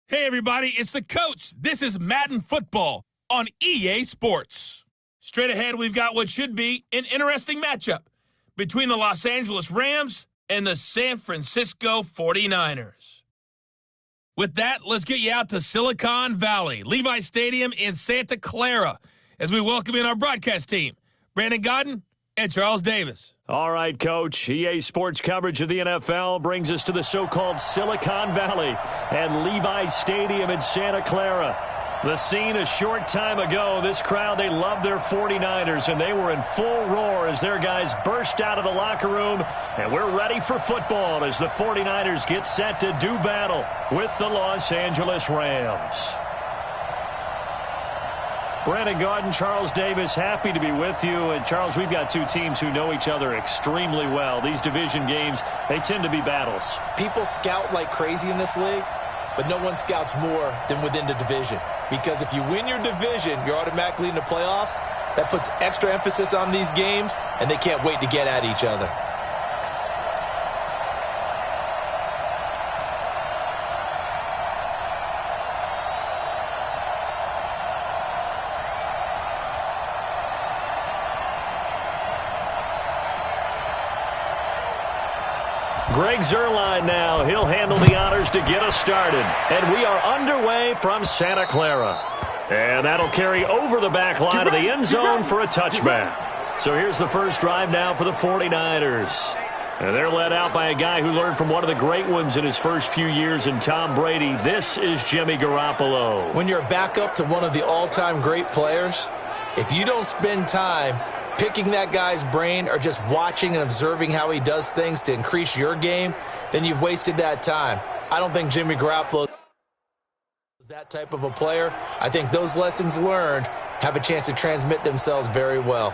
Hey everybody, it's the coach. This is Madden Football on EA Sports. Straight ahead, we've got what should be an interesting matchup between the Los Angeles Rams and the San Francisco 49ers. With that, let's get you out to Silicon Valley, Levi Stadium in Santa Clara, as we welcome in our broadcast team, Brandon Godden and Charles Davis. All right, Coach. EA Sports coverage of the NFL brings us to the so-called Silicon Valley and Levi Stadium in Santa Clara. The scene a short time ago. This crowd, they love their 49ers, and they were in full roar as their guys burst out of the locker room. And we're ready for football as the 49ers get set to do battle with the Los Angeles Rams. Brandon Godden, Charles Davis, happy to be with you. And, Charles, we've got two teams who know each other extremely well. These division games, they tend to be battles. People scout like crazy in this league, but no one scouts more than within the division. Because if you win your division, you're automatically in the playoffs. That puts extra emphasis on these games, and they can't wait to get at each other. Greg Zuerlein now. He'll handle the honors to get us started. And we are underway from Santa Clara. And that'll carry over the back line of the end zone for a touchback. So here's the first drive now for the 49ers. And they're led out by a guy who learned from one of the great ones in his first few years in Tom Brady. This is Jimmy Garoppolo. When you're a backup to one of the all-time great players, if you don't spend time picking that guy's brain or just watching and observing how he does things to increase your game, then you've wasted that time. I don't think Jimmy Garoppolo is that type of a player. I think those lessons learned have a chance to transmit themselves very well.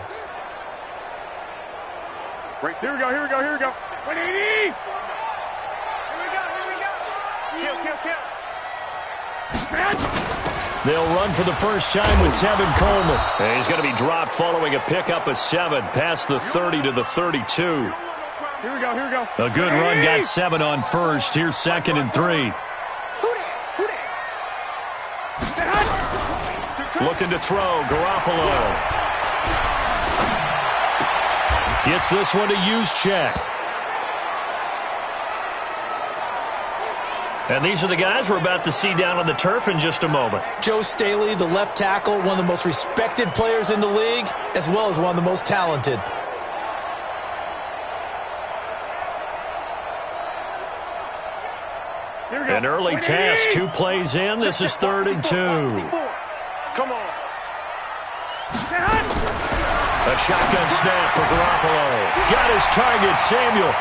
Right, here we go. 180! Here we go. Kill. They'll run for the first time with Tevin Coleman. And he's going to be dropped following a pickup of 7 past the 30 to the 32. Here we go. A good run got 7 on first. Here's 2nd and 3. Looking to throw, Garoppolo. Gets this one to Juszczyk. And these are the guys we're about to see down on the turf in just a moment. Joe Staley, the left tackle, one of the most respected players in the league, as well as one of the most talented. An early task, 2 plays in. This is 3rd and 2. Come on. A shotgun snap for Garoppolo. Got his target, Samuel.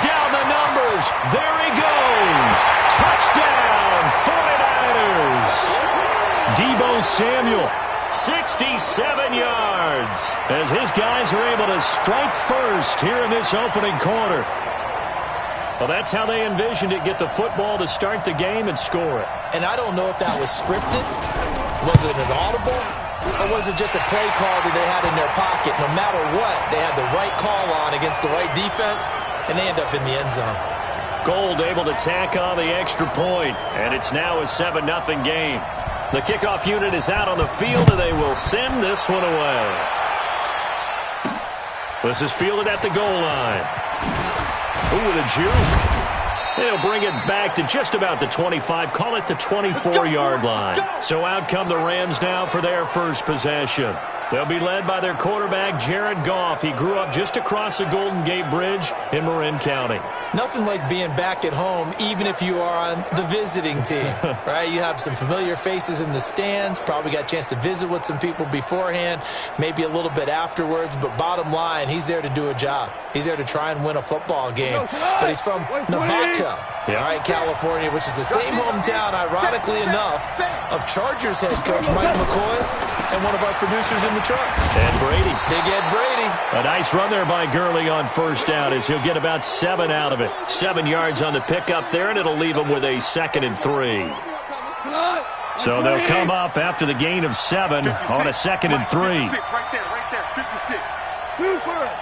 Down the numbers. There he goes. Touchdown, 49ers. Deebo Samuel, 67 yards, as his guys are able to strike first here in this opening quarter. Well, that's how they envisioned it, get the football to start the game and score it. And I don't know if that was scripted. Was it an audible? Or was it just a play call that they had in their pocket? No matter what, they had the right call on against the right defense, and they end up in the end zone. Gold able to tack on the extra point, and it's now a 7-0 game. The kickoff unit is out on the field, and they will send this one away. This is fielded at the goal line. Ooh, with a juke. They'll bring it back to just about the 25, call it the 24-yard line. So out come the Rams now for their first possession. They'll be led by their quarterback, Jared Goff. He grew up just across the Golden Gate Bridge in Marin County. Nothing like being back at home, even if you are on the visiting team, right? You have some familiar faces in the stands, probably got a chance to visit with some people beforehand, maybe a little bit afterwards, but bottom line, he's there to do a job. He's there to try and win a football game, but he's from Novato, all right, California, which is the same hometown, ironically enough, of Chargers head coach Mike McCoy and one of our producers in the truck. Ed Brady. Big Ed Brady. A nice run there by Gurley on first down as he'll get about 7 out of it. 7 yards on the pickup there, and it'll leave him with a 2nd and 3. So they'll come up after the gain of 7 on a 2nd and 3. Right there, 56. Move for it.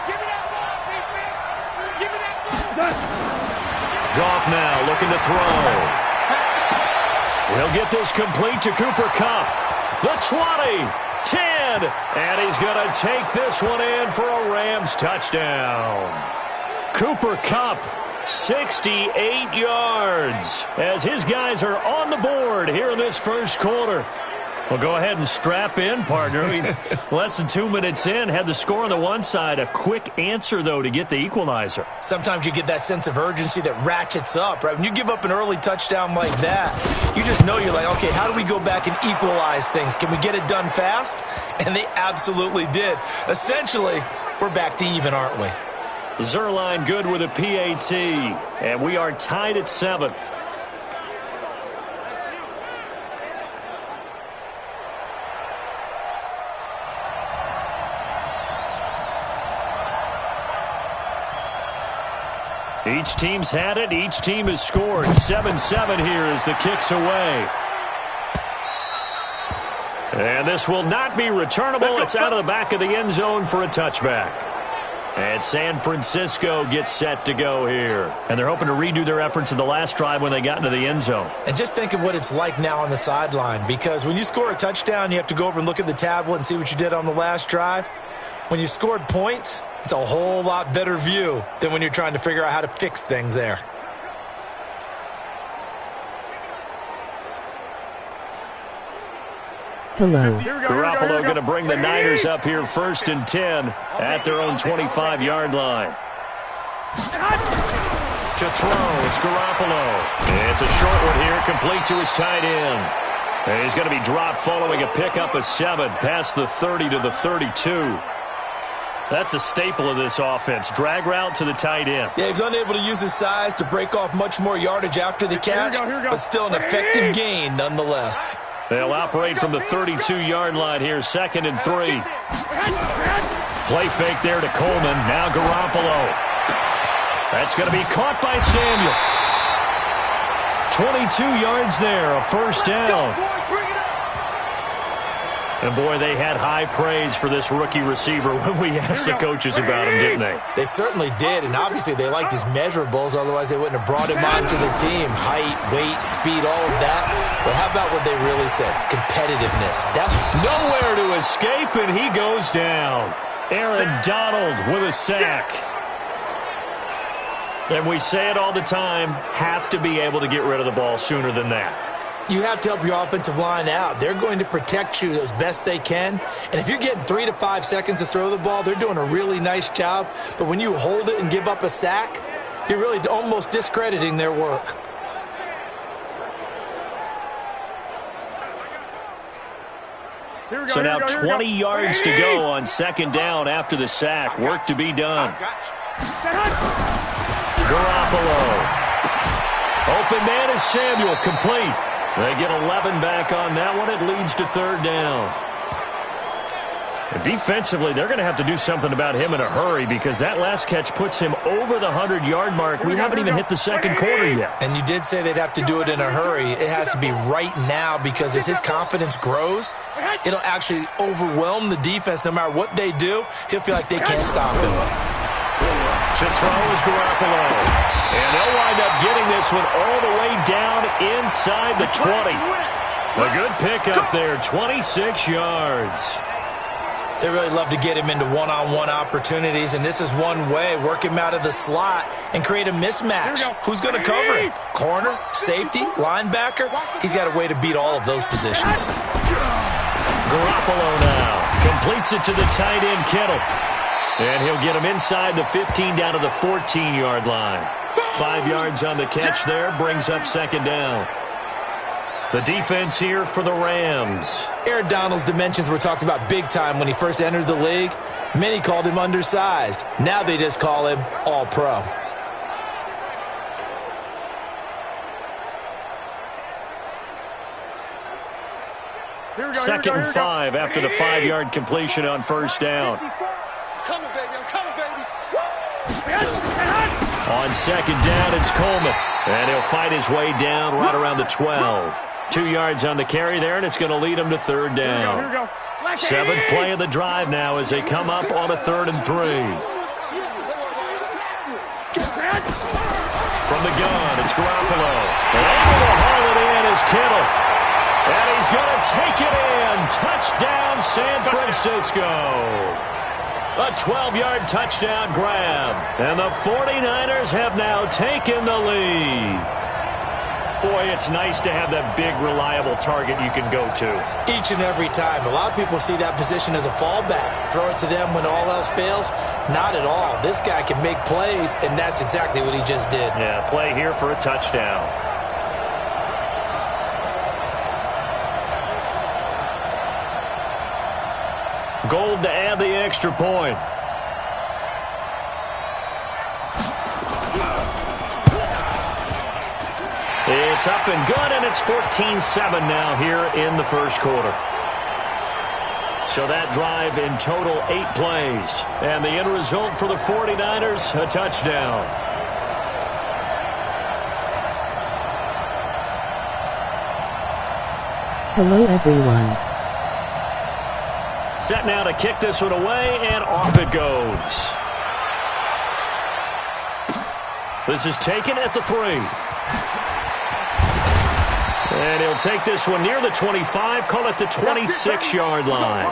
Give me that ball, defense. Give me that ball. Goff now looking to throw. He'll get this complete to Cooper Kupp. The 20, 10, and he's going to take this one in for a Rams touchdown. Cooper Kupp, 68 yards, as his guys are on the board here in this first quarter. Well, go ahead and strap in, partner. Less than 2 minutes in, had the score on the one side. A quick answer, though, to get the equalizer. Sometimes you get that sense of urgency that ratchets up, right? When you give up an early touchdown like that, you just know you're like, okay, how do we go back and equalize things? Can we get it done fast? And they absolutely did. Essentially, we're back to even, aren't we? Zerline good with a PAT, and we are tied at 7. Each team's had it. Each team has scored. 7-7 here as the kick's away. And this will not be returnable. It's out of the back of the end zone for a touchback. And San Francisco gets set to go here. And they're hoping to redo their efforts in the last drive when they got into the end zone. And just think of what it's like now on the sideline, because when you score a touchdown, you have to go over and look at the tablet and see what you did on the last drive. When you scored points, it's a whole lot better view than when you're trying to figure out how to fix things there. Hello. Garoppolo going to bring the Niners up here 1st and 10 at their own 25-yard line. To throw, it's Garoppolo. It's a short one here, complete to his tight end. And he's going to be dropped following a pickup of 7 past the 30 to the 32. That's a staple of this offense. Drag route to the tight end. Yeah, he's unable to use his size to break off much more yardage after the catch, but still an effective gain nonetheless. They'll operate from the 32-yard line here, 2nd and 3. Play fake there to Coleman. Now Garoppolo. That's going to be caught by Samuel. 22 yards there, a first down. And, boy, they had high praise for this rookie receiver when we asked the coaches about him, didn't they? They certainly did, and obviously they liked his measurables. Otherwise, they wouldn't have brought him onto the team. Height, weight, speed, all of that. But how about what they really said? Competitiveness. That's nowhere to escape, and he goes down. Aaron Donald with a sack. And we say it all the time, have to be able to get rid of the ball sooner than that. You have to help your offensive line out. They're going to protect you as best they can. And if you're getting 3 to 5 seconds to throw the ball, they're doing a really nice job. But when you hold it and give up a sack, you're really almost discrediting their work. So now 20 yards to go on 2nd down after the sack. Work to be done. Garoppolo. Open man is Samuel, complete. They get 11 back on that one. It leads to 3rd down. Defensively, they're going to have to do something about him in a hurry because that last catch puts him over the 100-yard mark. We haven't even hit the 2nd quarter yet. And you did say they'd have to do it in a hurry. It has to be right now because as his confidence grows, it'll actually overwhelm the defense. No matter what they do, he'll feel like they can't stop him. To throw is Garoppolo. And they'll wind up getting this one all the way down inside the 20. A good pickup there, 26 yards. They really love to get him into one-on-one opportunities, and this is one way. Work him out of the slot and create a mismatch. Who's going to cover him? Corner, safety, linebacker? He's got a way to beat all of those positions. Garoppolo now completes it to the tight end, Kittle. And he'll get him inside the 15 down to the 14-yard line. 5 yards on the catch there, brings up 2nd down. The defense here for the Rams. Aaron Donald's dimensions were talked about big time when he first entered the league. Many called him undersized. Now they just call him all-pro. Second and 5 after the 5-yard completion on 1st down. Coming, baby. I'm coming, baby. On 2nd down, it's Coleman. And he'll fight his way down right around the 12. 2 yards on the carry there, and it's going to lead him to 3rd down. Here we go. 7th play of the drive now as they come up on a 3rd and 3. From From the gun, it's Garoppolo. And able to haul it in is Kittle. And he's going to take it in. Touchdown, San Francisco. A 12-yard touchdown grab. And the 49ers have now taken the lead. Boy, it's nice to have that big, reliable target you can go to. Each and every time. A lot of people see that position as a fallback. Throw it to them when all else fails. Not at all. This guy can make plays, and that's exactly what he just did. Yeah, play here for a touchdown. Gold to add the extra point. It's up and good, and it's 14-7 now here in the first quarter. So that drive in total 8 plays. And the end result for the 49ers, a touchdown. Hello everyone. Set now to kick this one away, and off it goes. This is taken at the 3. And he'll take this one near the 25, call it the 26-yard line.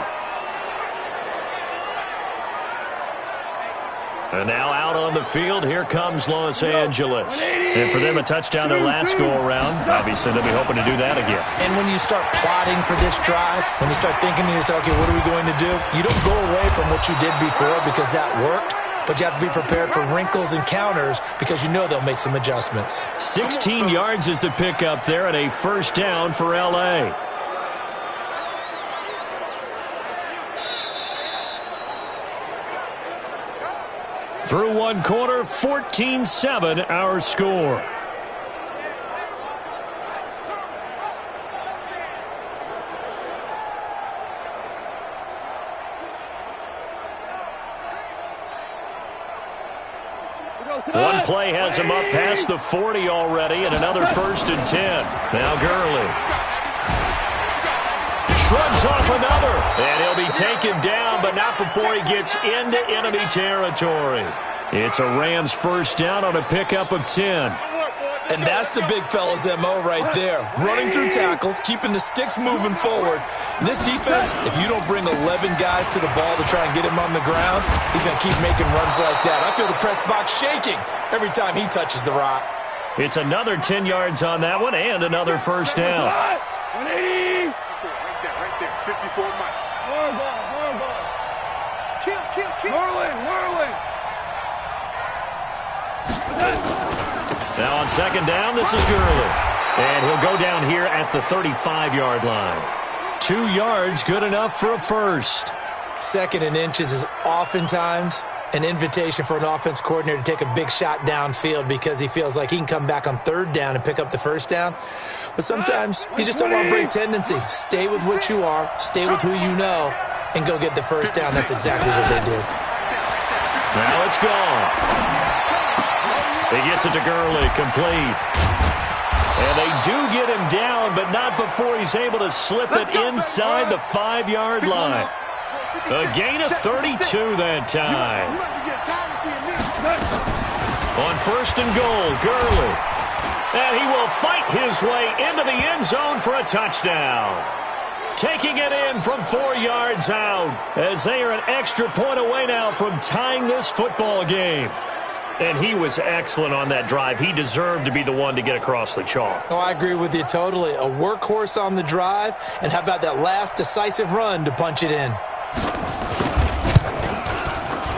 And now out on the field, here comes Los Angeles. And for them, a touchdown their last go-around. Obviously, they'll be hoping to do that again. And when you start plotting for this drive, when you start thinking to yourself, okay, what are we going to do? You don't go away from what you did before because that worked. But you have to be prepared for wrinkles and counters because you know they'll make some adjustments. 16 yards is the pickup there and a first down for L.A. Through one quarter, 14-7 our score. One play has him up past the 40 already, and another 1st and 10. Now Gurley. Shrugs off another, and he'll be taken down, but not before he gets into enemy territory. It's a Rams first down on a pickup of 10. And that's the big fella's MO right there. Running through tackles, keeping the sticks moving forward. And this defense, if you don't bring 11 guys to the ball to try and get him on the ground, he's going to keep making runs like that. I feel the press box shaking every time he touches the rock. It's another 10 yards on that one and another first down. 180. Right there. 54 Mike. More ball. Kill. Whirling. Now on second down, this is Gurley. And he'll go down here at the 35-yard line. 2 yards, good enough for a first. 2nd and inches is oftentimes an invitation for an offense coordinator to take a big shot downfield because he feels like he can come back on 3rd down and pick up the first down. But sometimes you just don't want to break tendency. Stay with what you are, stay with who you know, and go get the first down. That's exactly what they did. Now it's gone. He gets it to Gurley, complete. And they do get him down, but not before he's able to slip it inside the 5-yard line. A gain of 32 that time. On 1st and goal, Gurley. And he will fight his way into the end zone for a touchdown. Taking it in from 4 yards out as they are an extra point away now from tying this football game. And he was excellent on that drive. He deserved to be the one to get across the chalk. Oh, I agree with you totally. A workhorse on the drive, and how about that last decisive run to punch it in?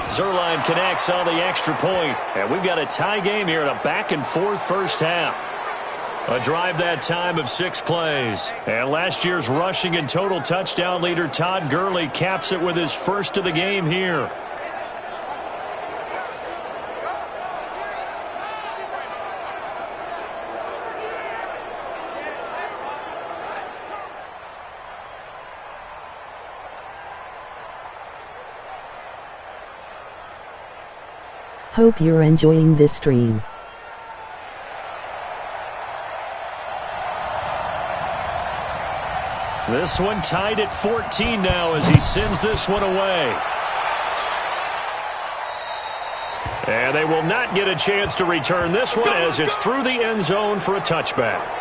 Zerline connects on the extra point, and we've got a tie game here in a back-and-forth first half. A drive that time of 6 plays. And last year's rushing and total touchdown leader Todd Gurley caps it with his first of the game here. Hope you're enjoying this stream. This one tied at 14 now as he sends this one away. And they will not get a chance to return this one as it's through the end zone for a touchback.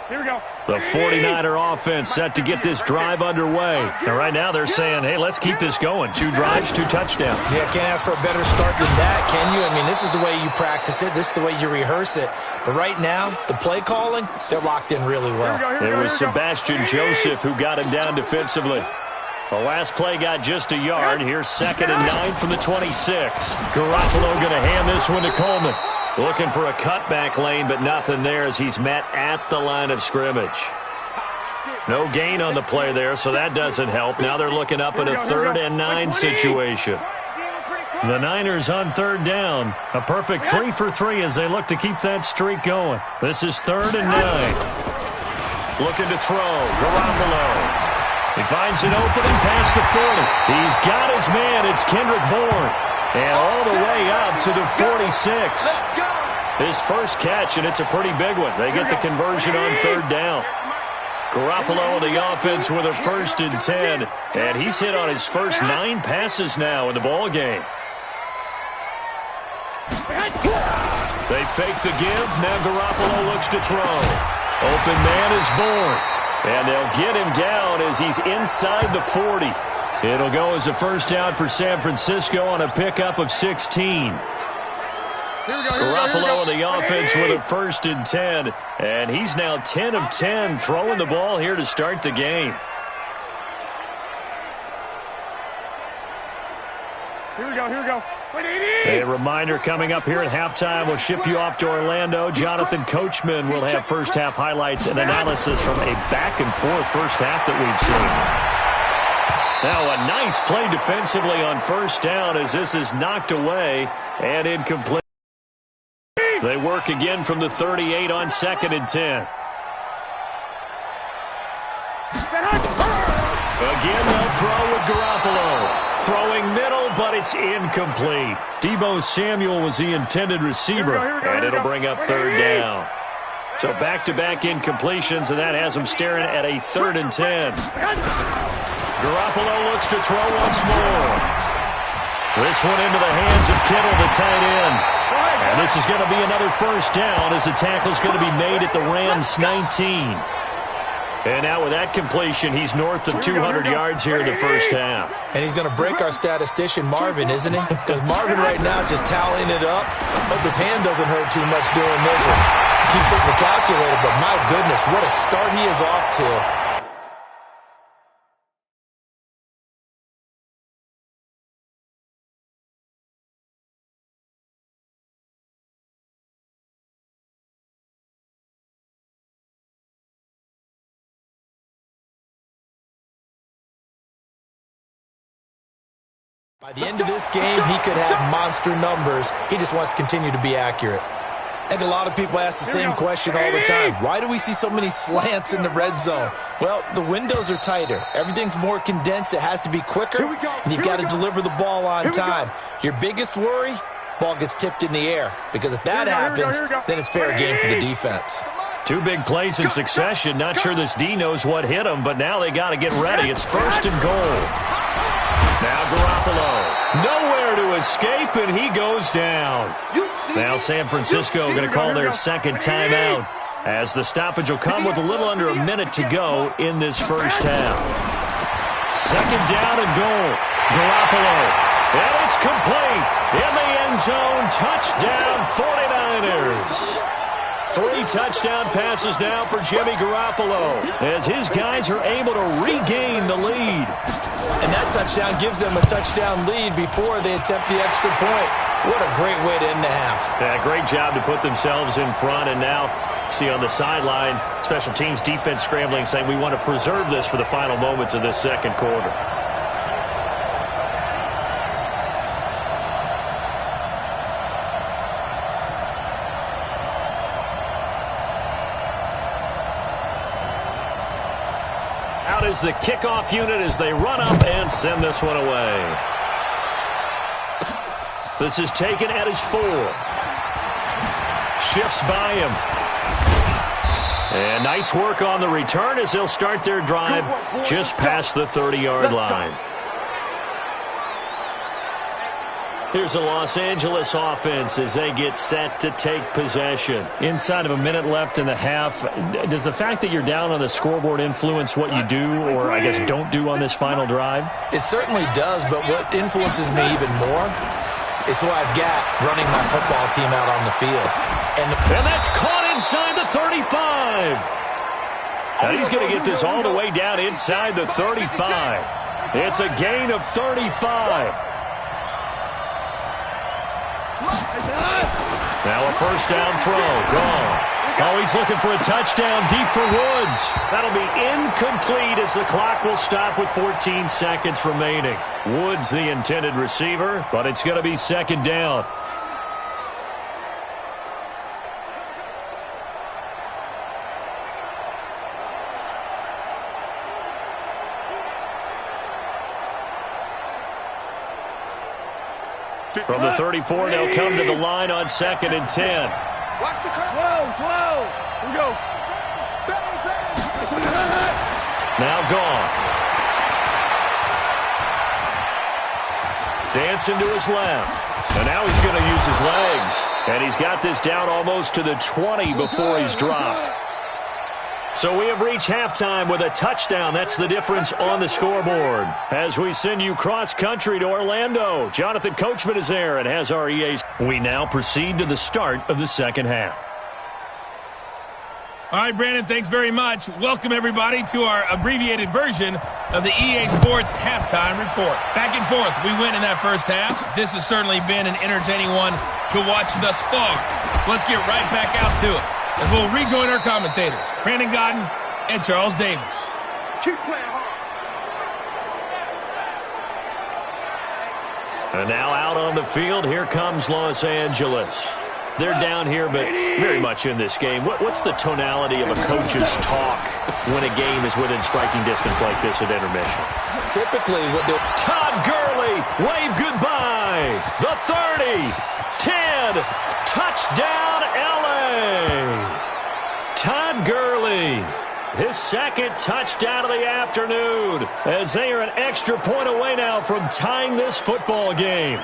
Here we go. The 49er offense set to get this drive underway. And right now they're saying, hey, let's keep this going. 2 drives, 2 touchdowns. Yeah, can't ask for a better start than that, can you? I mean, this is the way you practice it. This is the way you rehearse it. But right now, the play calling, they're locked in really well. It was Sebastian Joseph who got him down defensively. The last play got just a yard. Here's 2nd and 9 from the 26. Garoppolo going to hand this one to Coleman. Looking for a cutback lane, but nothing there as he's met at the line of scrimmage. No gain on the play there, so that doesn't help. Now they're looking up at a 3rd and 9 situation. The Niners on 3rd down. A perfect 3 for 3 as they look to keep that streak going. This is 3rd and 9. Looking to throw. Garoppolo. He finds an opening past the 40. He's got his man. It's Kendrick Bourne. And all the way up to the 46. His first catch, and it's a pretty big one. They get the conversion on 3rd down. Garoppolo in the offense with a 1st and 10. And he's hit on his first 9 passes now in the ball game. They fake the give. Now Garoppolo looks to throw. Open man is Bourne. And they'll get him down as he's inside the 40. It'll go as a first down for San Francisco on a pickup of 16. Garoppolo in the offense with a 1st and 10. And he's now 10 of 10 throwing the ball here to start the game. Here we go. A reminder coming up here at halftime. We'll ship you off to Orlando. Jonathan Coachman will have first half highlights and analysis from a back-and-forth first half that we've seen. Now a nice play defensively on first down as this is knocked away and incomplete. They work again from the 38 on 2nd and 10. Again, they'll throw with Garoppolo. Throwing middle, but it's incomplete. Deebo Samuel was the intended receiver, and it'll bring up 3rd down. So back-to-back incompletions, and that has them staring at a 3rd and 10. Garoppolo looks to throw once more. This one into the hands of Kittle, the tight end. And this is going to be another first down as the tackle's going to be made at the Rams' 19. And now with that completion, he's north of 200 yards here in the first half. And he's going to break our statistician, Marvin, isn't he? Because Marvin right now is just tallying it up. Hope his hand doesn't hurt too much doing this one. Keeps hitting the calculator, but my goodness, what a start he is off to. By the end of this game, he could have monster numbers. He just wants to continue to be accurate. I think a lot of people ask the same question all the time. Why do we see so many slants in the red zone? Well, the windows are tighter. Everything's more condensed. It has to be quicker, and you've got to deliver the ball on time. Your biggest worry, ball gets tipped in the air. Because if that happens, then it's fair game for the defense. 2 big plays in succession. Not sure this D knows what hit him, but now they got to get ready. It's 1st and goal. Now Garoppolo, nowhere to escape, and he goes down. Now San Francisco going to call their 2nd timeout as the stoppage will come with a little under a minute to go in this first half. 2nd down and goal. Garoppolo, and it's complete. In the end zone, touchdown 49ers. 3 touchdown passes now for Jimmy Garoppolo as his guys are able to regain the lead. And that touchdown gives them a touchdown lead before they attempt the extra point. What a great way to end the half. Yeah, great job to put themselves in front. And now, see on the sideline, special teams defense scrambling, saying we want to preserve this for the final moments of this second quarter. out as the kickoff unit as they run up and send this one away. This is taken at his 4. Shifts by him. And nice work on the return as they'll start their drive just past the 30-yard line. Here's a Los Angeles offense as they get set to take possession. Inside of a minute left in the half, does the fact that you're down on the scoreboard influence what you do or, I guess, don't do on this final drive? It certainly does, but what influences me even more is who I've got running my football team out on the field. And that's caught inside the 35. Now he's going to get this all the way down inside the 35. It's a gain of 35. Now a first down throw. Gone. Oh, he's looking for a touchdown deep for Woods. That'll be incomplete as the clock will stop with 14 seconds remaining. Woods the intended receiver, but it's going to be second down. From the 34, they'll come to the line on 2nd and 10. Watch the curve. Whoa. Here we go. Now gone. Dancing to his left. And now he's going to use his legs. And he's got this down almost to the 20 before he's dropped. So we have reached halftime with a touchdown. That's the difference on the scoreboard. As we send you cross-country to Orlando, Jonathan Coachman is there and has our EA. We now proceed to the start of the second half. All right, Brandon, thanks very much. Welcome, everybody, to our abbreviated version of the EA Sports Halftime Report. Back and forth, we win in that first half. This has certainly been an entertaining one to watch thus far. Let's get right back out to it as we'll rejoin our commentators, Brandon Godden and Charles Davis. Keep playing hard. And now out on the field, here comes Los Angeles. They're down here, but very much in this game. What's the tonality of a coach's talk when a game is within striking distance like this at intermission? Typically, what they're... Todd Gurley, wave goodbye. The 30, 10, touchdown LA. Todd Gurley, his second touchdown of the afternoon, as they are an extra point away now from tying this football game.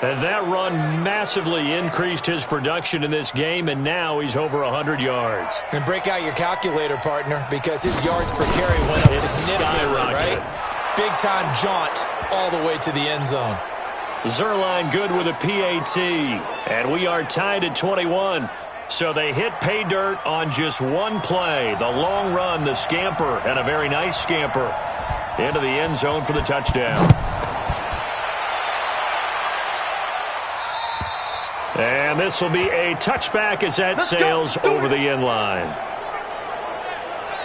And that run massively increased his production in this game, and now he's over 100 yards. And break out your calculator, partner, because his yards per carry went up significantly, right? Big-time jaunt all the way to the end zone. Zerline good with a PAT, and we are tied at 21. So they hit pay dirt on just one play. The long run, the scamper, and a very nice scamper into the end zone for the touchdown. And this will be a touchback as that sails over the end line.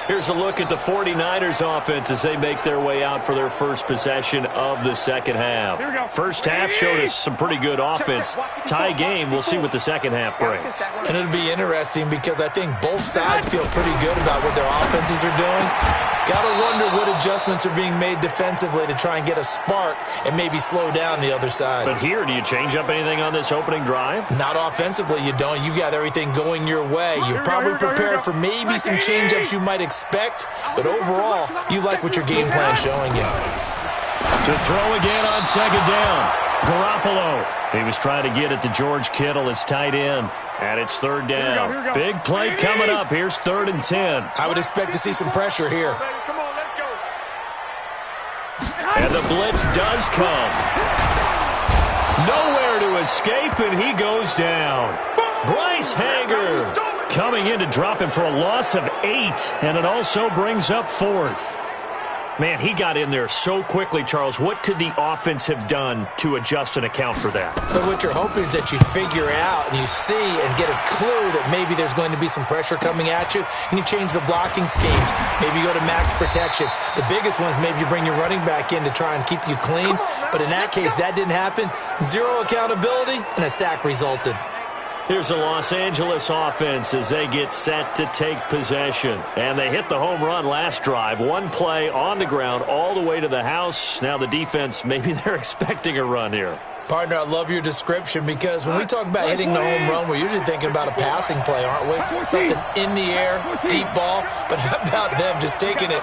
Here's a look at the 49ers offense as they make their way out for their first possession of the second half. First half showed us some pretty good offense. Tie game, we'll see what the second half brings. And it'll be interesting because I think both sides feel pretty good about what their offenses are doing. Gotta wonder what adjustments are being made defensively to try and get a spark and maybe slow down the other side. But here, do you change up anything on this opening drive? Not offensively, you don't. You got everything going your way. You've probably prepared for maybe some change-ups you might expect, but overall, you like what your game plan's showing you. To throw again on second down. Garoppolo. He was trying to get it to George Kittle, his tight end. And it's third down. Here we go. Big play coming up. Here's 3rd and 10. I would expect to see some pressure here. Come on, let's go. And the blitz does come. Nowhere to escape, and he goes down. Bryce Hager coming in to drop him for a loss of 8, and it also brings up 4th. Man, he got in there so quickly, Charles. What could the offense have done to adjust and account for that? But what you're hoping is that you figure out and you see and get a clue that maybe there's going to be some pressure coming at you, and you change the blocking schemes. Maybe you go to max protection. The biggest one is maybe you bring your running back in to try and keep you clean. But in that case, that didn't happen. Zero accountability, and a sack resulted. Here's the Los Angeles offense as they get set to take possession. And they hit the home run last drive. One play on the ground all the way to the house. Now the defense, maybe they're expecting a run here. Partner, I love your description because when we talk about hitting the home run, we're usually thinking about a passing play, aren't we? Something in the air, deep ball. But how about them just taking it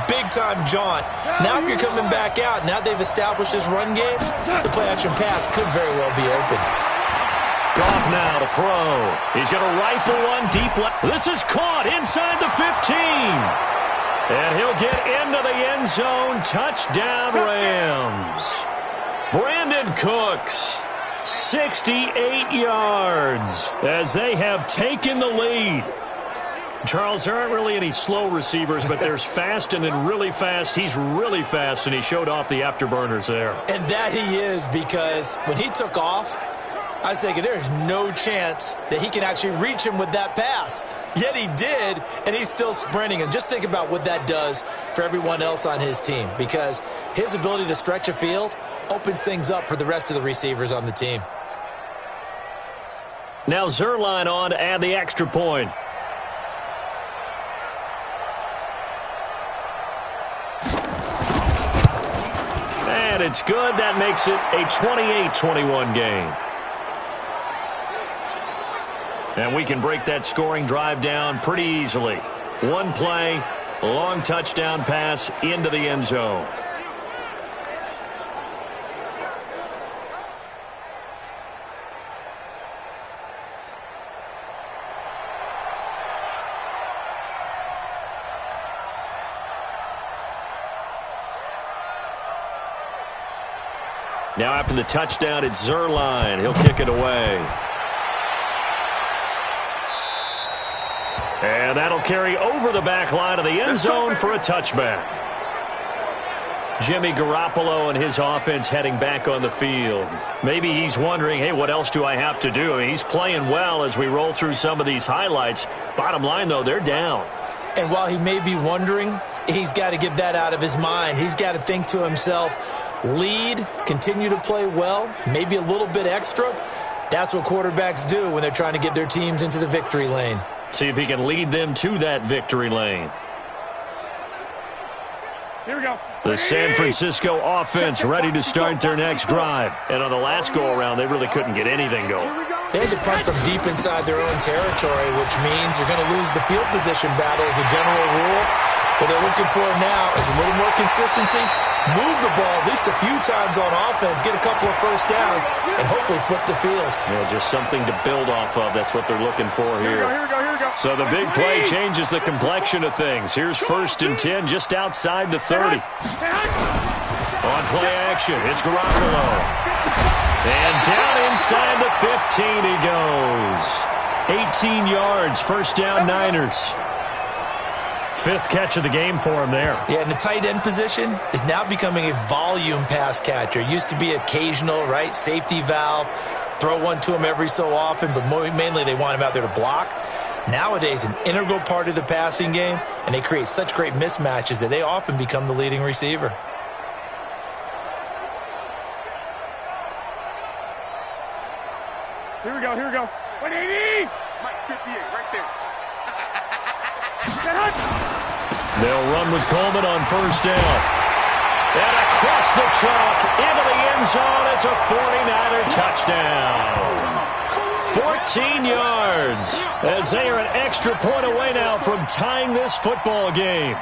big-time jaunt? Now if you're coming back out, now they've established this run game, the play-action pass could very well be open. Goff now to throw. He's going to rifle one deep left. This is caught inside the 15. And he'll get into the end zone. Touchdown, Rams. Brandon Cooks, 68 yards as they have taken the lead. Charles, there aren't really any slow receivers, but there's fast and then really fast. He's really fast, and he showed off the afterburners there. And that he is, because when he took off, I was thinking there's no chance that he can actually reach him with that pass. Yet he did, and he's still sprinting. And just think about what that does for everyone else on his team, because his ability to stretch a field opens things up for the rest of the receivers on the team. Now Zerline on to add the extra point. And it's good. That makes it a 28-21 game. And we can break that scoring drive down pretty easily. One play, long touchdown pass into the end zone. Now after the touchdown, it's Zerline. He'll kick it away. And that'll carry over the back line of the end zone for a touchback. Jimmy Garoppolo and his offense heading back on the field. Maybe he's wondering, hey, what else do I have to do? I mean, he's playing well as we roll through some of these highlights. Bottom line, though, they're down. And while he may be wondering, he's got to get that out of his mind. He's got to think to himself, lead, continue to play well, maybe a little bit extra. That's what quarterbacks do when they're trying to get their teams into the victory lane. See if he can lead them to that victory lane. Here we go. The San Francisco offense ready to start their next drive. And on the last go-around, they really couldn't get anything going. They had to punt from deep inside their own territory, which means you're going to lose the field position battle as a general rule. What they're looking for now is a little more consistency, move the ball at least a few times on offense, get a couple of first downs, and hopefully flip the field. Yeah, just something to build off of. That's what they're looking for here. Here we go. So the big play changes the complexion of things. Here's 1st and 10 just outside the 30. On play action, it's Garoppolo. And down inside the 15 he goes. 18 yards, first down Niners. 5th catch of the game for him there. Yeah, and the tight end position is now becoming a volume pass catcher. Used to be occasional, right? Safety valve. Throw one to him every so often, but mainly they want him out there to block. Nowadays, an integral part of the passing game, and they create such great mismatches that they often become the leading receiver. Here we go. 180! Mike 58, right there. They'll run with Coleman on first down. And across the chalk into the end zone. It's a 49er touchdown. 14 yards as they are an extra point away now from tying this football game.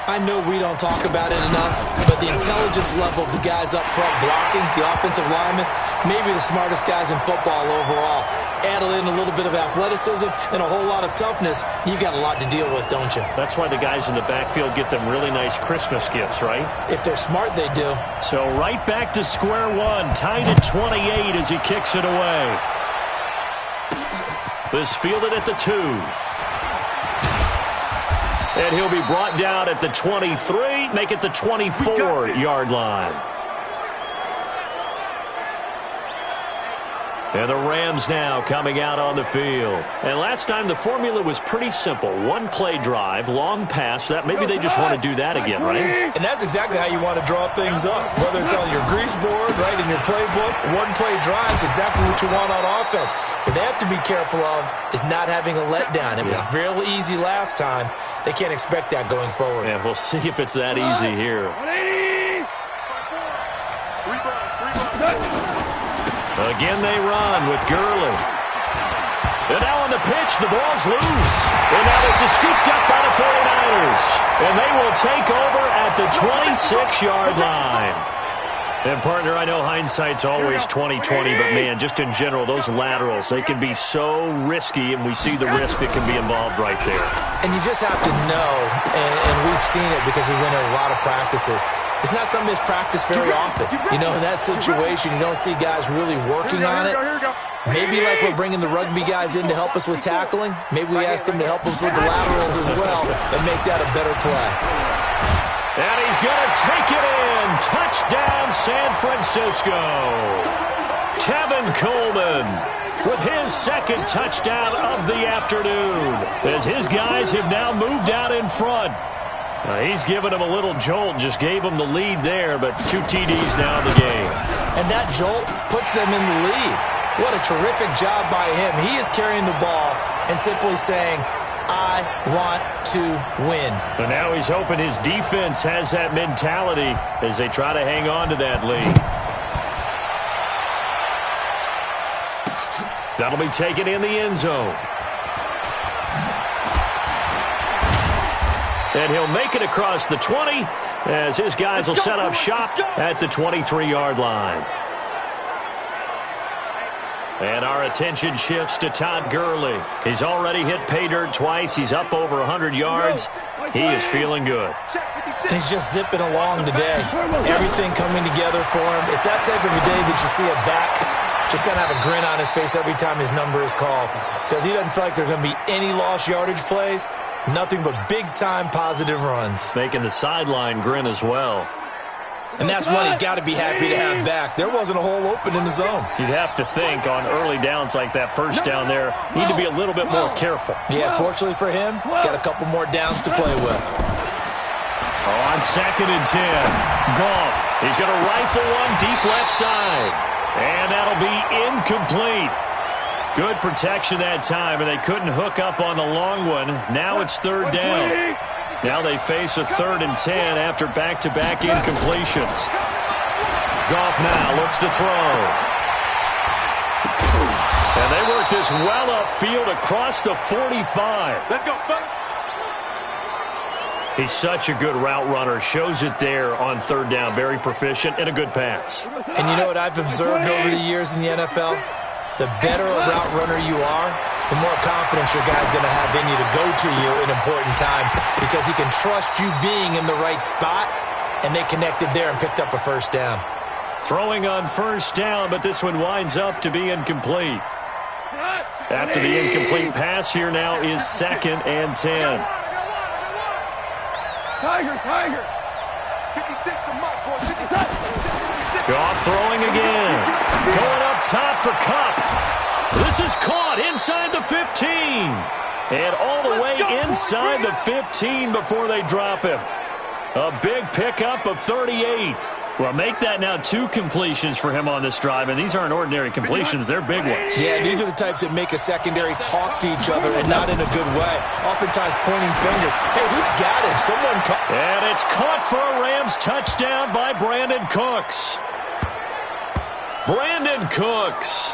I know we don't talk about it enough, but the intelligence level of the guys up front blocking, the offensive linemen, maybe the smartest guys in football overall. Add in a little bit of athleticism and a whole lot of toughness, you got a lot to deal with, don't you? That's why the guys in the backfield get them really nice Christmas gifts, right? If they're smart, they do. So right back to square one, tied at 28 as he kicks it away. This fielded at the 2. And he'll be brought down at the 23, make it the 24-yard line. And the Rams now coming out on the field. And last time the formula was pretty simple. One play drive, long pass. That maybe they just want to do that again, right? And that's exactly how you want to draw things up. Whether it's on your grease board, right, in your playbook, one play drive is exactly what you want on offense. What they have to be careful of is not having a letdown. It was real easy last time. They can't expect that going forward. Yeah, we'll see if it's that easy here. 180! Again they run with Gurley. And now on the pitch, the ball's loose. And now this is scooped up by the 49ers. And they will take over at the 26-yard line. And, partner, I know hindsight's always 20/20, but, man, just in general, those laterals, they can be so risky, and we see the risk that can be involved right there. And you just have to know, and we've seen it because we win at a lot of practices, it's not something that's practiced very often. You know, in that situation, you don't see guys really working on it. Maybe like we're bringing the rugby guys in to help us with tackling, maybe we ask them to help us with the laterals as well and make that a better play. And he's going to take it in. Touchdown, San Francisco. Tevin Coleman with his second touchdown of the afternoon as his guys have now moved out in front. He's given him a little jolt, just gave him the lead there, but 2 TDs now in the game. And that jolt puts them in the lead. What a terrific job by him. He is carrying the ball and simply saying, I want to win. And now he's hoping his defense has that mentality as they try to hang on to that lead. That'll be taken in the end zone. And he'll make it across the 20 as his guys will set up shop at the 23-yard line. And our attention shifts to Todd Gurley. He's already hit pay dirt twice. He's up over 100 yards. He is feeling good. And he's just zipping along today. Everything coming together for him. It's that type of a day that you see a back just kind of have a grin on his face every time his number is called. Because he doesn't feel like there are going to be any lost yardage plays. Nothing but big-time positive runs. Making the sideline grin as well. And that's one he's got to be happy to have back. There wasn't a hole open in the zone. You'd have to think on early downs like that first down there, need to be a little bit more careful. Yeah, fortunately for him, got a couple more downs to play with. On 2nd and 10, Goff. He's going to rifle one deep left side. And that'll be incomplete. Good protection that time, and they couldn't hook up on the long one. Now it's 3rd down. Now they face a 3rd and 10 after back-to-back incompletions. Goff now looks to throw. And they work this well upfield across the 45. Let's go, buddy. He's such a good route runner. Shows it there on 3rd down. Very proficient and a good pass. And you know what I've observed over the years in the NFL? The better a route runner you are, the more confidence your guy's going to have in you to go to you in important times because he can trust you being in the right spot, and they connected there and picked up a 1st down. Throwing on 1st down, but this one winds up to be incomplete. After the incomplete pass, here now is 2nd and 10. Tiger. 56 to my boy. 56. Goff throwing again. Going up top for Kupp. This is caught inside the 15. And all the way inside the 15 before they drop him. A big pickup of 38. Well, make that now 2 completions for him on this drive, and these aren't ordinary completions. They're big ones. Yeah, these are the types that make a secondary talk to each other and not in a good way. Oftentimes pointing fingers. Hey, who's got it? Someone caught. And it's caught for a Rams touchdown by Brandon Cooks. Brandon Cooks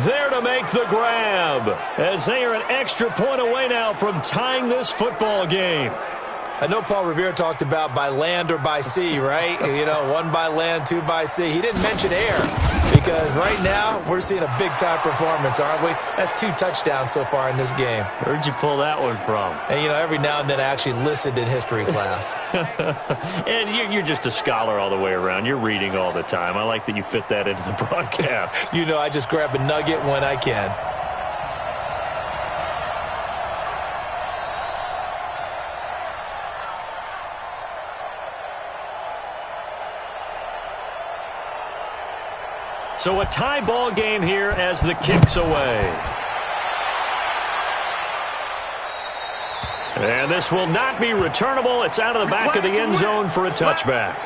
there to make the grab as they are an extra point away now from tying this football game. I know Paul Revere talked about by land or by sea, right? You know, 1 by land, 2 by sea. He didn't mention air because right now we're seeing a big-time performance, aren't we? That's 2 touchdowns so far in this game. Where'd you pull that one from? And, you know, every now and then I actually listened in history class. And you're just a scholar all the way around. You're reading all the time. I like that you fit that into the broadcast. You know, I just grab a nugget when I can. So a tie ball game here as the kick's away. And this will not be returnable. It's out of the back of the end zone for a touchback.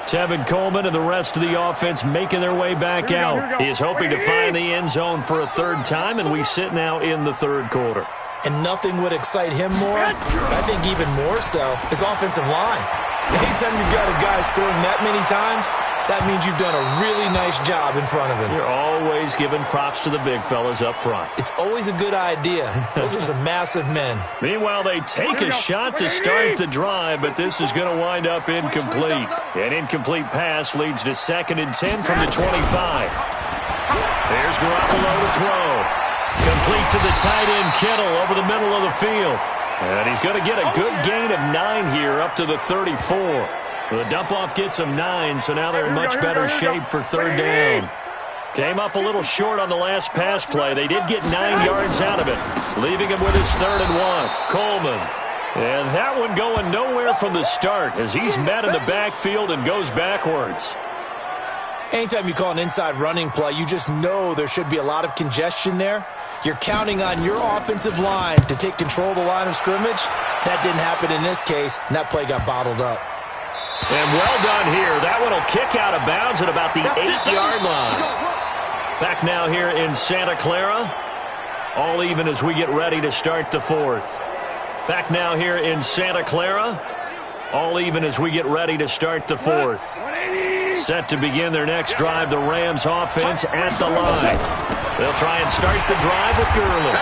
Tevin Coleman and the rest of the offense making their way back out. He is hoping to find the end zone for a third time, and we sit now in the third quarter. And nothing would excite him more, I think even more so, his offensive line. Anytime you've got a guy scoring that many times, that means you've done a really nice job in front of him. You're always giving props to the big fellas up front. It's always a good idea. Those are some massive men. Meanwhile, they take a shot to start the drive, but this is going to wind up incomplete. An incomplete pass leads to 2nd and 10 from the 25. There's Garoppolo to throw. Complete to the tight end, Kittle, over the middle of the field. And he's going to get a good gain of 9 here up to the 34. The dump-off gets them 9, so now they're in much better shape for third down. Came up a little short on the last pass play. They did get 9 yards out of it, leaving him with his 3rd and 1. Coleman. And that one going nowhere from the start as he's met in the backfield and goes backwards. Anytime you call an inside running play, you just know there should be a lot of congestion there. You're counting on your offensive line to take control of the line of scrimmage. That didn't happen in this case, and that play got bottled up. And well done here. That one will kick out of bounds at about the 8-yard line. Back now here in Santa Clara. All even as we get ready to start the fourth. Back now here in Santa Clara. All even as we get ready to start the fourth. Set to begin their next drive, the Rams offense at the line. They'll try and start the drive with Gurley.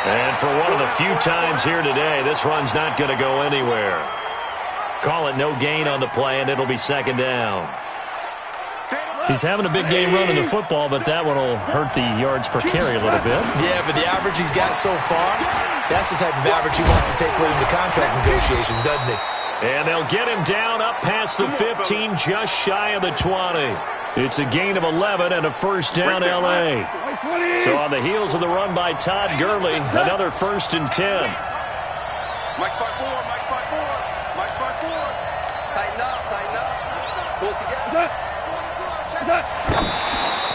And for one of the few times here today, this run's not going to go anywhere. Call it no gain on the play, and it'll be 2nd down. He's having a big game running the football, but that one will hurt the yards per carry a little bit. Yeah, but the average he's got so far, that's the type of average he wants to take with him to contract negotiations, doesn't he? And they'll get him down up past the 15, just shy of the 20. It's a gain of 11 and a first down, L.A. So on the heels of the run by Todd Gurley, another 1st and 10. Mike 5-4, Mike 5-4. Mike 5-4. Tighten up, tighten up. Pull it together.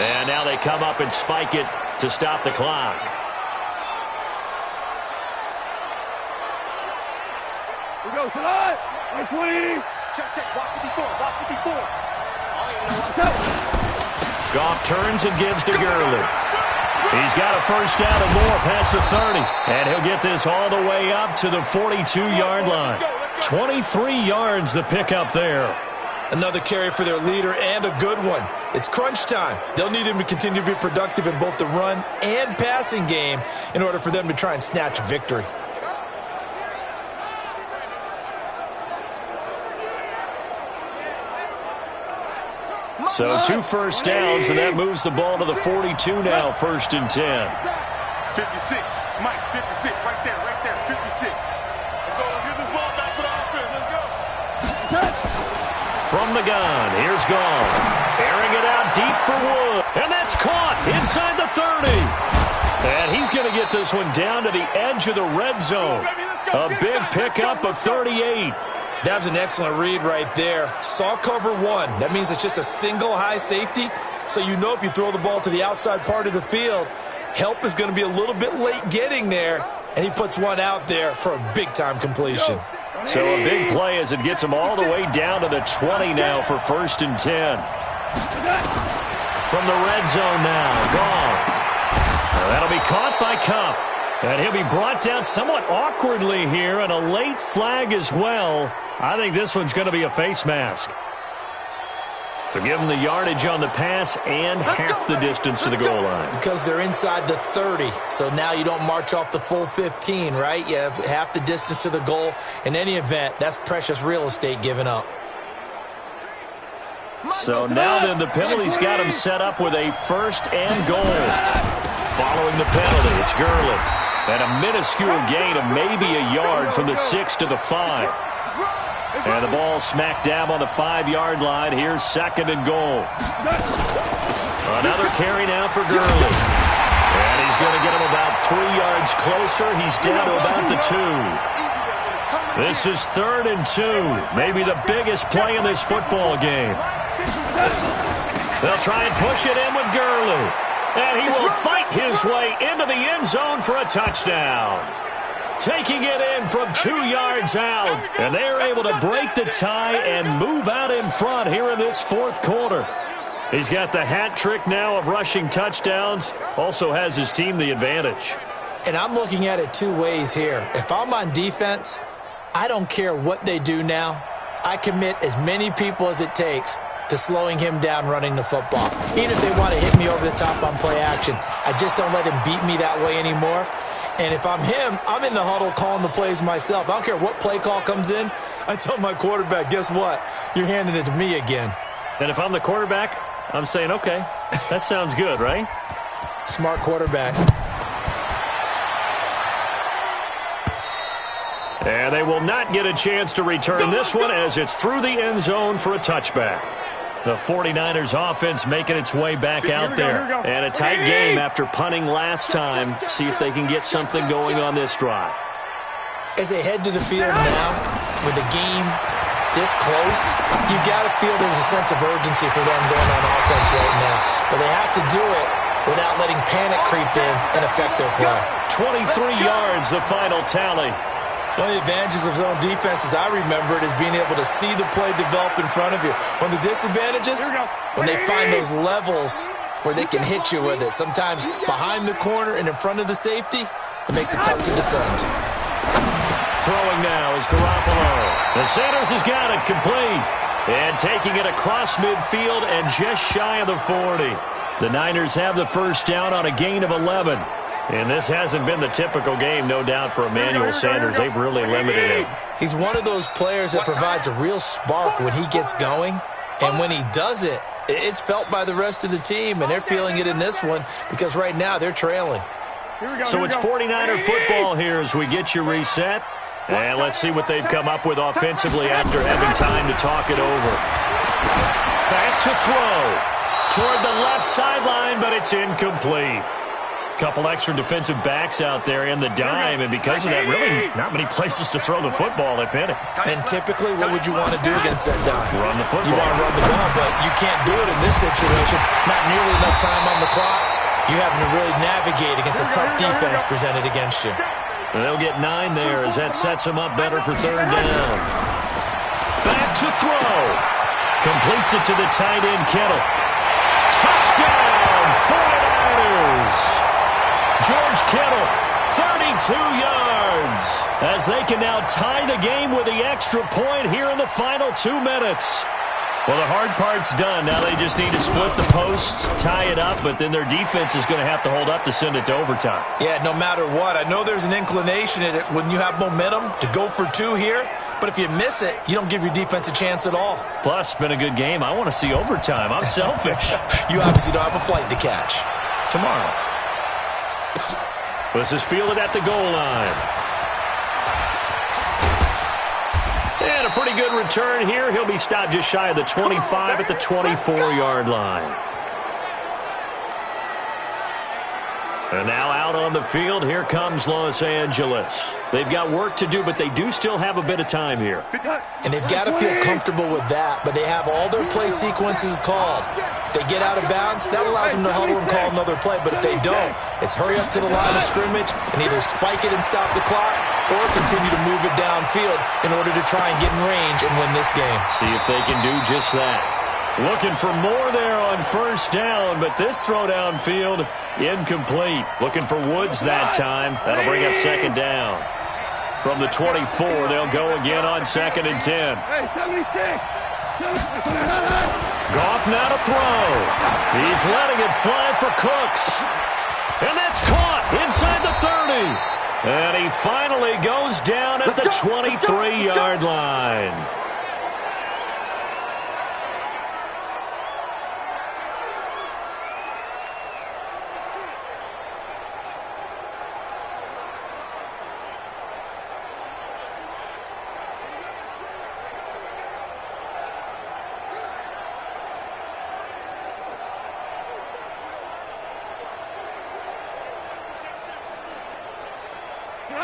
And now they come up and spike it to stop the clock. We go, tonight. 20. Check, check. Block 54, block 54. Goff turns and gives to Gurley. He's got a first down and more past the 30. And he'll get this all the way up to the 42-yard line. 23 yards the pickup there. Another carry for their leader and a good one. It's crunch time. They'll need him to continue to be productive in both the run and passing game in order for them to try and snatch victory. So 2 first downs, and that moves the ball to the 42 now, 1st and 10. 56. Mike, 56. Right there, 56. Let's go. Let's get this ball back for the offense. Let's go. From the gun, here's Goff. Airing it out deep for Wood. And that's caught inside the 30. And he's going to get this one down to the edge of the red zone. A big pickup of 38. That was an excellent read right there. Saw cover 1. That means it's just a single high safety. So you know if you throw the ball to the outside part of the field, help is going to be a little bit late getting there. And he puts one out there for a big-time completion. So a big play as it gets him all the way down to the 20 now for 1st and 10. From the red zone now, Goff. That'll be caught by Kupp. And he'll be brought down somewhat awkwardly here, and a late flag as well. I think this one's going to be a face mask. So give them the yardage on the pass and half the distance to the goal line. Because they're inside the 30, so now you don't march off the full 15, right? You have half the distance to the goal. In any event, that's precious real estate given up. So now then the penalty's got him set up with a 1st and goal. Following the penalty, it's Gurley. And a minuscule gain of maybe a yard from the 6 to the 5. And the ball smack dab on the 5-yard line. Here's 2nd and goal. Another carry now for Gurley. And he's going to get him about 3 yards closer. He's down to about the 2. This is 3rd and 2. Maybe the biggest play in this football game. They'll try and push it in with Gurley. And he will fight his way into the end zone for a touchdown. taking it in from 2 yards out. And they're able to break the tie and move out in front here in this fourth quarter. He's got the hat trick now of rushing touchdowns. Also has his team the advantage. And I'm looking at it two ways here. If I'm on defense, I don't care what they do now. I commit as many people as it takes to slowing him down running the football. Even if they want to hit me over the top on play action, I just don't let him beat me that way anymore. And if I'm him, I'm in the huddle calling the plays myself. I don't care what play call comes in. I tell my quarterback, guess what? You're handing it to me again. And if I'm the quarterback, I'm saying, okay, that sounds good, right? Smart quarterback. And they will not get a chance to return this one as it's through the end zone for a touchback. The 49ers offense making its way back out there. And a tight game after punting last time. See if they can get something going on this drive. As they head to the field now, with the game this close, you've got to feel there's a sense of urgency for them going on offense right now. But they have to do it without letting panic creep in and affect their play. 23 yards, the final tally. One of the advantages of zone defense, as I remember it, is being able to see the play develop in front of you. One of the disadvantages, when they find those levels where they can hit you with it. Sometimes behind the corner and in front of the safety, it makes it tough to defend. Throwing now is Garoppolo. The Sanders has got it complete. And taking it across midfield and just shy of the 40. The Niners have the first down on a gain of 11. And this hasn't been the typical game, no doubt, for Emmanuel Sanders. They've really limited him. He's one of those players that provides a real spark when he gets going. And when he does it, it's felt by the rest of the team. And they're feeling it in this one because right now they're trailing. So it's 49er football here as we get you reset. And let's see what they've come up with offensively after having time to talk it over. Back to throw. Toward the left sideline, but it's incomplete. Couple extra defensive backs out there in the dime, and because of that, really not many places to throw the football, if any. And typically, what would you want to do against that dime? Run the football. You want to run the ball, but you can't do it in this situation. Not nearly enough time on the clock. You having to really navigate against a tough defense presented against you. And they'll get 9 there as that sets them up better for third down. Back to throw. Completes it to the tight end, Kittle. Touchdown, 49ers. George Kittle, 32 yards, as they can now tie the game with the extra point here in the final 2 minutes. Well, the hard part's done. Now they just need to split the posts, tie it up, but then their defense is going to have to hold up to send it to overtime. Yeah, no matter what. I know there's an inclination in it when you have momentum to go for 2 here, but if you miss it, you don't give your defense a chance at all. Plus, it's been a good game. I want to see overtime. I'm selfish. You obviously don't have a flight to catch. Tomorrow. This is fielded at the goal line. And a pretty good return here. He'll be stopped just shy of the 25 at the 24-yard line. And now out on the field, here comes Los Angeles. They've got work to do, but they do still have a bit of time here. And they've got to feel comfortable with that, but they have all their play sequences called. If they get out of bounds, that allows them to huddle and call another play, but if they don't, it's hurry up to the line of scrimmage and either spike it and stop the clock or continue to move it downfield in order to try and get in range and win this game. See if they can do just that. Looking for more there on first down, but this throw downfield, incomplete. Looking for Woods that time. That'll bring up second down. From the 24, they'll go again on 2nd and 10. Goff now to throw. He's letting it fly for Cooks. And that's caught inside the 30. And he finally goes down at the 23-yard line.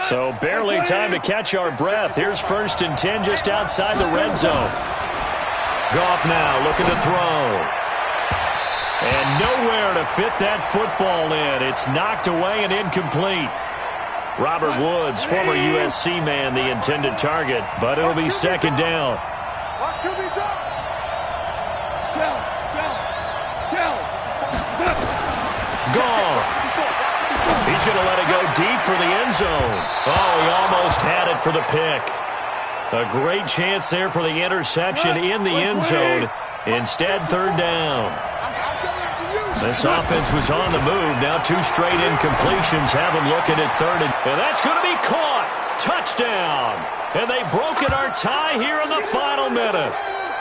So barely time to catch our breath. Here's 1st and 10 just outside the red zone. Goff now looking to throw. And nowhere to fit that football in. It's knocked away and incomplete. Robert Woods, former USC man, the intended target, but it'll be second down. Gone. He's going to let it go deep for the end zone. Oh, he almost had it for the pick. A great chance there for the interception in the end zone. Instead, third down. This offense was on the move. Now 2 straight incompletions have them looking at third. And that's going to be caught. Touchdown. And they've broken our tie here in the final minute.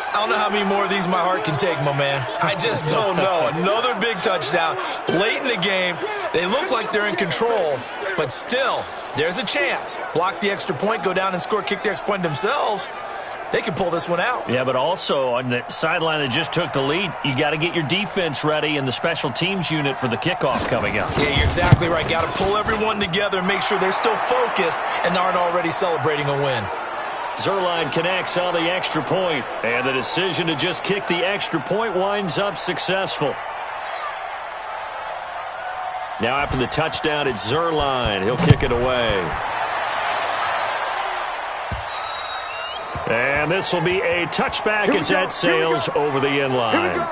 I don't know how many more of these my heart can take, my man. I just don't know. Another big touchdown late in the game. They look like they're in control, but still, there's a chance. Block the extra point, go down and score, kick the extra point themselves. They can pull this one out. Yeah, but also on the sideline that just took the lead, you got to get your defense ready and the special teams unit for the kickoff coming up. Yeah, you're exactly right. Got to pull everyone together and make sure they're still focused and aren't already celebrating a win. Zerline connects on the extra point, and the decision to just kick the extra point winds up successful. Now after the touchdown, it's Zerline. He'll kick it away. And this will be a touchback as that sails over the end line.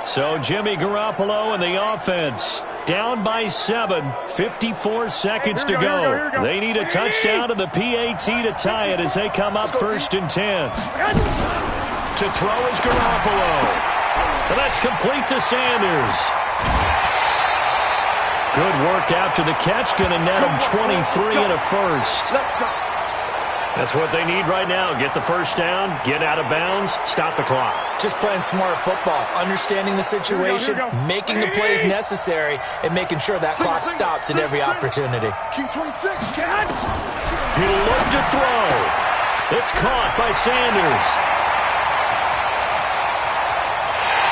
So Jimmy Garoppolo and the offense down by 7, 54 seconds to go. They need a touchdown to the PAT to tie it as they come up 1st and 10. To throw is Garoppolo. And that's complete to Sanders. Good work after the catch. Going to net him 23 and a first. That's what they need right now. Get the first down, get out of bounds, stop the clock. Just playing smart football, understanding the situation, making the plays necessary, and making sure that clock stops at every opportunity. He'll look to throw. It's caught by Sanders.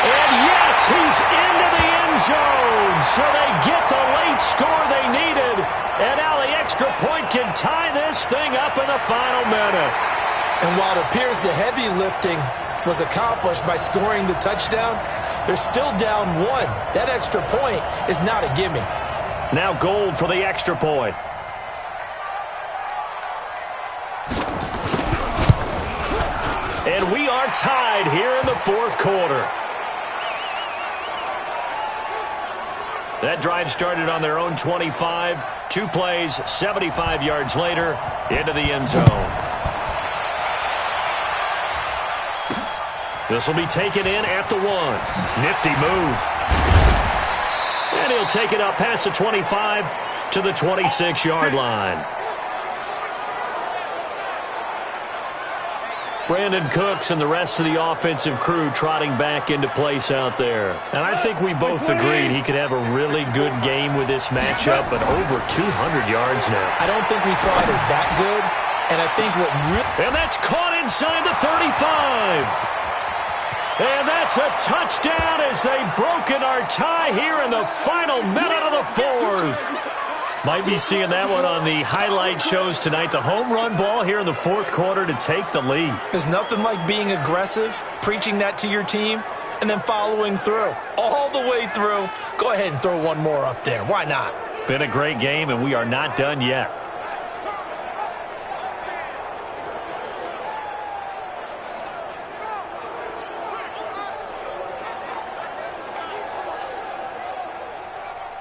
And yes, he's into the end zone. So they get the late score they needed. And now the extra point can tie this thing up in the final minute. And while it appears the heavy lifting was accomplished by scoring the touchdown, they're still down 1. That extra point is not a gimme. Now Gold for the extra point. And we are tied here in the 4th quarter. That drive started on their own 25. 2 plays, 75 yards later, into the end zone. This will be taken in at the 1. Nifty move. And he'll take it up past the 25 to the 26-yard line. Brandon Cooks and the rest of the offensive crew trotting back into place out there. And I think we both agreed he could have a really good game with this matchup, but over 200 yards now. I don't think we saw it as that good, and I think what really... And that's caught inside the 35. And that's a touchdown as they've broken our tie here in the final minute of the 4th. Might be seeing that one on the highlight shows tonight. The home run ball here in the 4th quarter to take the lead. There's nothing like being aggressive, preaching that to your team, and then following through. All the way through. Go ahead and throw one more up there. Why not? Been a great game, and we are not done yet.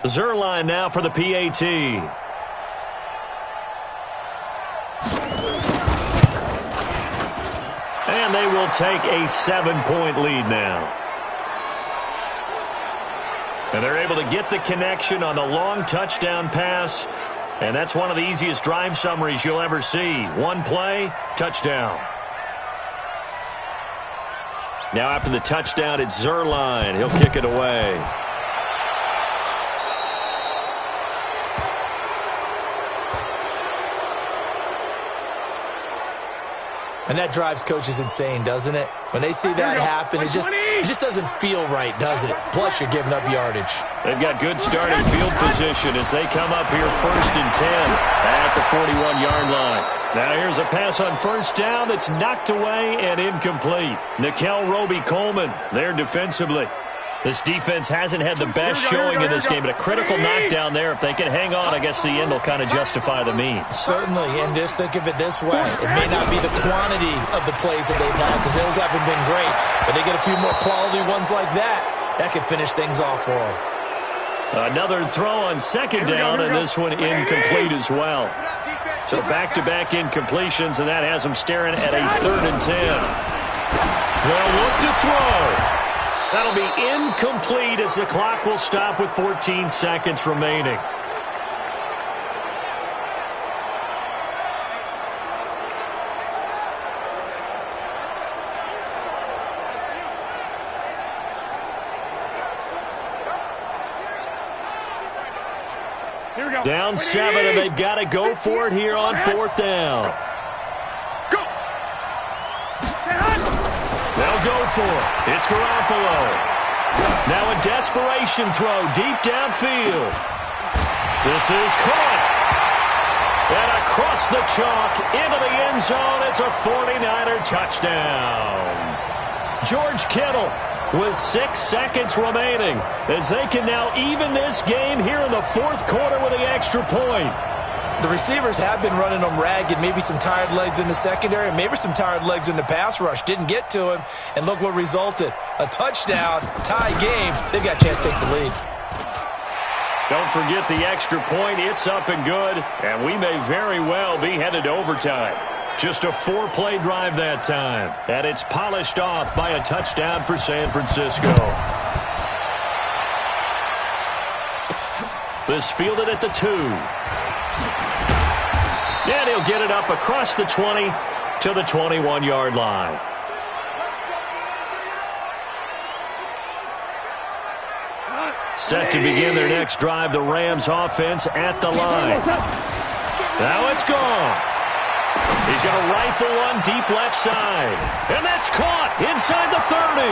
Zerline now for the PAT. And they will take a 7-point lead now. And they're able to get the connection on the long touchdown pass. And that's one of the easiest drive summaries you'll ever see. 1 play, touchdown. Now after the touchdown, it's Zerline. He'll kick it away. And that drives coaches insane, doesn't it? When they see that happen, it just doesn't feel right, does it? Plus, you're giving up yardage. They've got good starting field position as they come up here 1st and 10 at the 41-yard line. Now here's a pass on 1st down that's knocked away and incomplete. Nickel Roby-Coleman there defensively. This defense hasn't had the best showing in this game, but a critical knockdown there. If they can hang on, I guess the end will kind of justify the means. Certainly, and just think of it this way. It may not be the quantity of the plays that they've had because those haven't been great, but they get a few more quality ones like that. That could finish things off for them. Another throw on second down, and this one incomplete as well. So back-to-back incompletions, and that has them staring at a 3rd and 10. Well, look to throw. That'll be incomplete as the clock will stop with 14 seconds remaining. Down 7, and they've got to go for it here on 4th down. They'll go for it. It's Garoppolo. Now a desperation throw deep downfield. This is caught. And across the chalk into the end zone. It's a 49er touchdown. George Kittle with 6 seconds remaining as they can now even this game here in the 4th quarter with the extra point. The receivers have been running them ragged, maybe some tired legs in the secondary, maybe some tired legs in the pass rush. Didn't get to him, and look what resulted. A touchdown, tie game. They've got a chance to take the lead. Don't forget the extra point. It's up and good, and we may very well be headed to overtime. Just a 4-play drive that time, and it's polished off by a touchdown for San Francisco. This fielded at the 2. And he'll get it up across the 20 to the 21-yard line. Set to begin their next drive, the Rams offense at the line. Now it's Goff. He's going to rifle one deep left side. And that's caught inside the 30.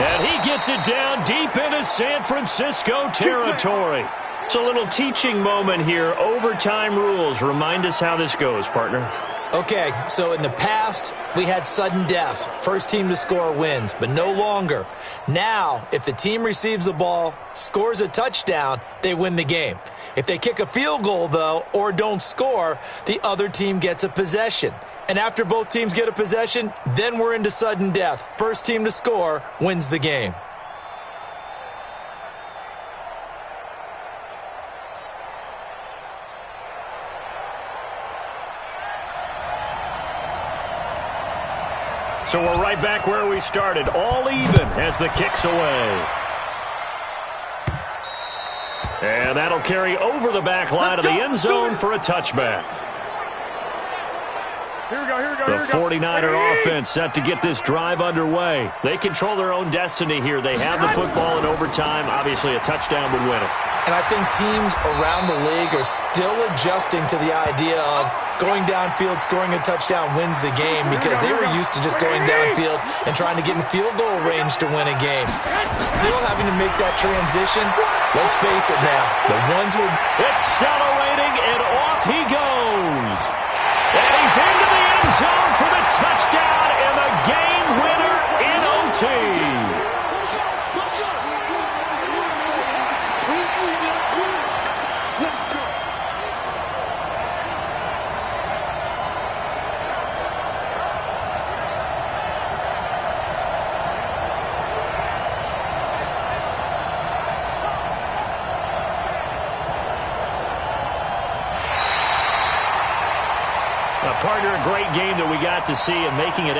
And he gets it down deep into San Francisco territory. It's a little teaching moment here. Overtime rules. Remind us how this goes, partner. Okay, so in the past, we had sudden death. First team to score wins, but no longer. Now, if the team receives the ball, scores a touchdown, they win the game. If they kick a field goal, though, or don't score, the other team gets a possession. And after both teams get a possession, then we're into sudden death. First team to score wins the game. So we're right back where we started, all even as the kick's away. And that'll carry over the back line of the end zone for a touchback. The 49er offense set to get this drive underway. They control their own destiny here. They have the football in overtime. Obviously, a touchdown would win it. And I think teams around the league are still adjusting to the idea of going downfield, scoring a touchdown wins the game because they were used to just going downfield and trying to get in field goal range to win a game. Still having to make that transition. Let's face it now. The ones who... Accelerating, and off he goes. And he's into the end zone for the touchdown and the game winner in OT. Partner, a great game that we got to see and making it